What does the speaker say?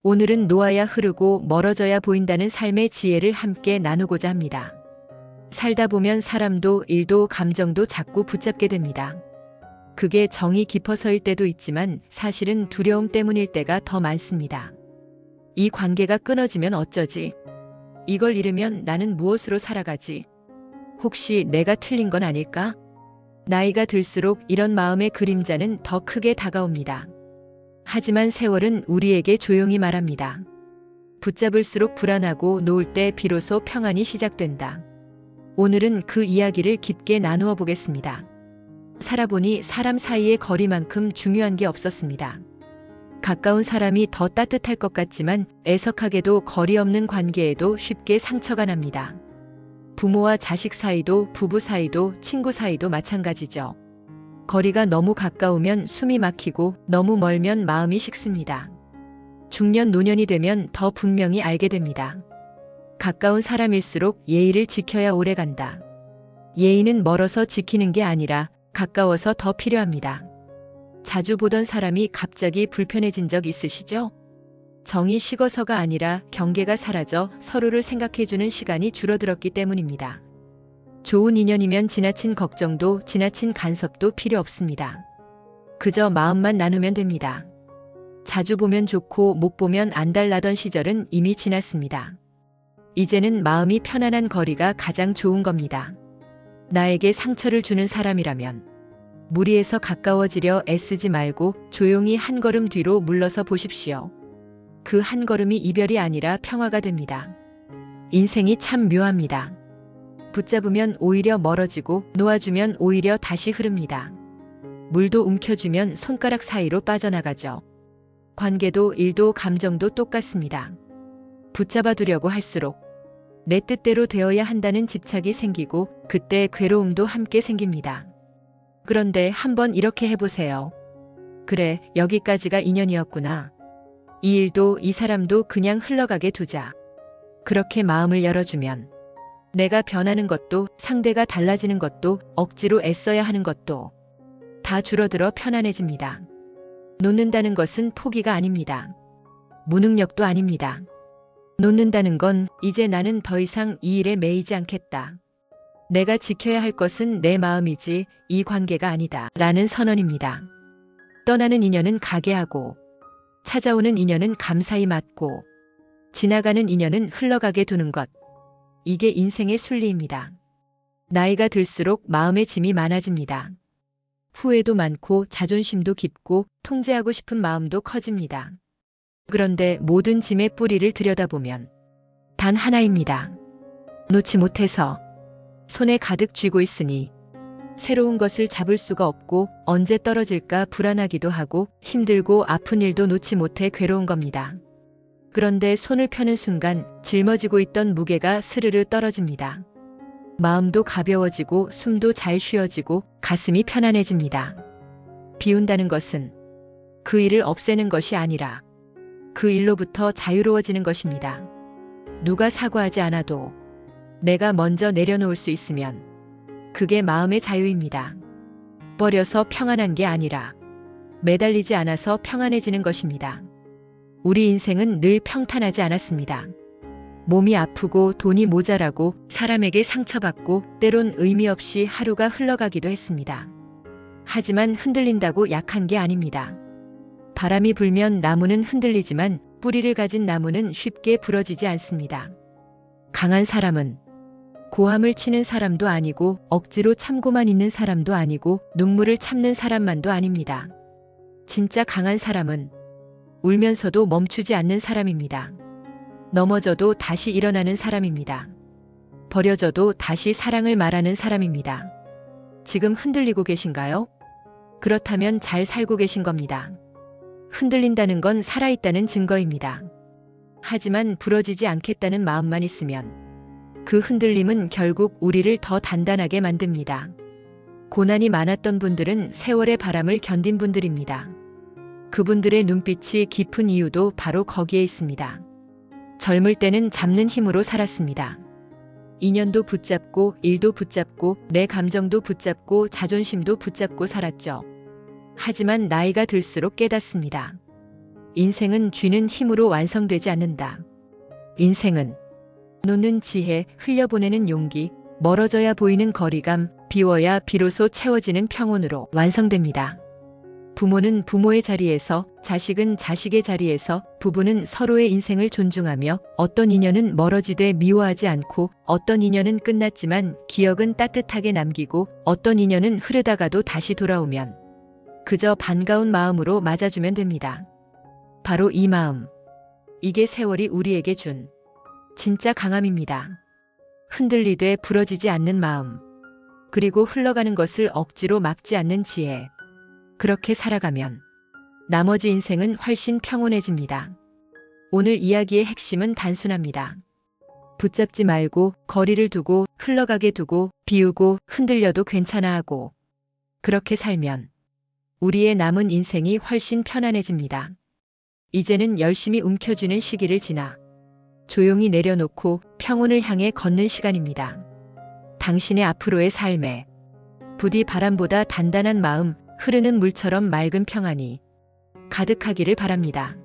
오늘은 놓아야 흐르고 멀어져야 보인다는 삶의 지혜를 함께 나누고자 합니다. 살다 보면 사람도 일도 감정도 자꾸 붙잡게 됩니다. 그게 정이 깊어서일 때도 있지만 사실은 두려움 때문일 때가 더 많습니다. 이 관계가 끊어지면 어쩌지? 이걸 잃으면 나는 무엇으로 살아가지? 혹시 내가 틀린 건 아닐까? 나이가 들수록 이런 마음의 그림자는 더 크게 다가옵니다. 하지만 세월은 우리에게 조용히 말합니다. 붙잡을수록 불안하고 놓을 때 비로소 평안이 시작된다. 오늘은 그 이야기를 깊게 나누어 보겠습니다. 살아보니 사람 사이의 거리만큼 중요한 게 없었습니다. 가까운 사람이 더 따뜻할 것 같지만 애석하게도 거리 없는 관계에도 쉽게 상처가 납니다. 부모와 자식 사이도 부부 사이도 친구 사이도 마찬가지죠. 거리가 너무 가까우면 숨이 막히고 너무 멀면 마음이 식습니다. 중년 노년이 되면 더 분명히 알게 됩니다. 가까운 사람일수록 예의를 지켜야 오래간다. 예의는 멀어서 지키는 게 아니라 가까워서 더 필요합니다. 자주 보던 사람이 갑자기 불편해진 적 있으시죠? 정이 식어서가 아니라 경계가 사라져 서로를 생각해주는 시간이 줄어들었기 때문입니다. 좋은 인연이면 지나친 걱정도 지나친 간섭도 필요 없습니다. 그저 마음만 나누면 됩니다. 자주 보면 좋고 못 보면 안달나던 시절은 이미 지났습니다. 이제는 마음이 편안한 거리가 가장 좋은 겁니다. 나에게 상처를 주는 사람이라면 무리해서 가까워지려 애쓰지 말고 조용히 한 걸음 뒤로 물러서 보십시오. 그 한 걸음이 이별이 아니라 평화가 됩니다. 인생이 참 묘합니다. 붙잡으면 오히려 멀어지고 놓아주면 오히려 다시 흐릅니다. 물도 움켜쥐면 손가락 사이로 빠져나가죠. 관계도 일도 감정도 똑같습니다. 붙잡아 두려고 할수록 내 뜻대로 되어야 한다는 집착이 생기고 그때 괴로움도 함께 생깁니다. 그런데 한번 이렇게 해보세요. 그래, 여기까지가 인연이었구나. 이 일도 이 사람도 그냥 흘러가게 두자. 그렇게 마음을 열어주면 내가 변하는 것도 상대가 달라지는 것도 억지로 애써야 하는 것도 다 줄어들어 편안해집니다. 놓는다는 것은 포기가 아닙니다. 무능력도 아닙니다. 놓는다는 건 이제 나는 더 이상 이 일에 매이지 않겠다. 내가 지켜야 할 것은 내 마음이지 이 관계가 아니다. 라는 선언입니다. 떠나는 인연은 가게 하고 찾아오는 인연은 감사히 맞고 지나가는 인연은 흘러가게 두는 것. 이게 인생의 순리입니다. 나이가 들수록 마음의 짐이 많아집니다. 후회도 많고 자존심도 깊고 통제하고 싶은 마음도 커집니다. 그런데 모든 짐의 뿌리를 들여다보면 단 하나입니다. 놓지 못해서 손에 가득 쥐고 있으니 새로운 것을 잡을 수가 없고 언제 떨어질까 불안하기도 하고 힘들고 아픈 일도 놓지 못해 괴로운 겁니다. 그런데 손을 펴는 순간 짊어지고 있던 무게가 스르르 떨어집니다. 마음도 가벼워지고 숨도 잘 쉬어지고 가슴이 편안해집니다. 비운다는 것은 그 일을 없애는 것이 아니라 그 일로부터 자유로워지는 것입니다. 누가 사과하지 않아도 내가 먼저 내려놓을 수 있으면 그게 마음의 자유입니다. 버려서 평안한 게 아니라 매달리지 않아서 평안해지는 것입니다. 우리 인생은 늘 평탄하지 않았습니다. 몸이 아프고 돈이 모자라고 사람에게 상처받고 때론 의미 없이 하루가 흘러가기도 했습니다. 하지만 흔들린다고 약한 게 아닙니다. 바람이 불면 나무는 흔들리지만 뿌리를 가진 나무는 쉽게 부러지지 않습니다. 강한 사람은 고함을 치는 사람도 아니고 억지로 참고만 있는 사람도 아니고 눈물을 참는 사람만도 아닙니다. 진짜 강한 사람은 울면서도 멈추지 않는 사람입니다. 넘어져도 다시 일어나는 사람입니다. 버려져도 다시 사랑을 말하는 사람입니다. 지금 흔들리고 계신가요? 그렇다면 잘 살고 계신 겁니다. 흔들린다는 건 살아있다는 증거입니다. 하지만 부러지지 않겠다는 마음만 있으면 그 흔들림은 결국 우리를 더 단단하게 만듭니다. 고난이 많았던 분들은 세월의 바람을 견딘 분들입니다. 그분들의 눈빛이 깊은 이유도 바로 거기에 있습니다. 젊을 때는 잡는 힘으로 살았습니다. 인연도 붙잡고 일도 붙잡고 내 감정도 붙잡고 자존심도 붙잡고 살았죠. 하지만 나이가 들수록 깨닫습니다. 인생은 쥐는 힘으로 완성되지 않는다. 인생은 놓는 지혜, 흘려보내는 용기, 멀어져야 보이는 거리감, 비워야 비로소 채워지는 평온으로 완성됩니다. 부모는 부모의 자리에서, 자식은 자식의 자리에서, 부부는 서로의 인생을 존중하며 어떤 인연은 멀어지되 미워하지 않고 어떤 인연은 끝났지만 기억은 따뜻하게 남기고 어떤 인연은 흐르다가도 다시 돌아오면 그저 반가운 마음으로 맞아주면 됩니다. 바로 이 마음. 이게 세월이 우리에게 준 진짜 강함입니다. 흔들리되 부러지지 않는 마음. 그리고 흘러가는 것을 억지로 막지 않는 지혜. 그렇게 살아가면 나머지 인생은 훨씬 평온해집니다. 오늘 이야기의 핵심은 단순합니다. 붙잡지 말고 거리를 두고 흘러가게 두고 비우고 흔들려도 괜찮아 하고 그렇게 살면 우리의 남은 인생이 훨씬 편안해집니다. 이제는 열심히 움켜쥐는 시기를 지나 조용히 내려놓고 평온을 향해 걷는 시간입니다. 당신의 앞으로의 삶에 부디 바람보다 단단한 마음, 흐르는 물처럼 맑은 평안이 가득하기를 바랍니다.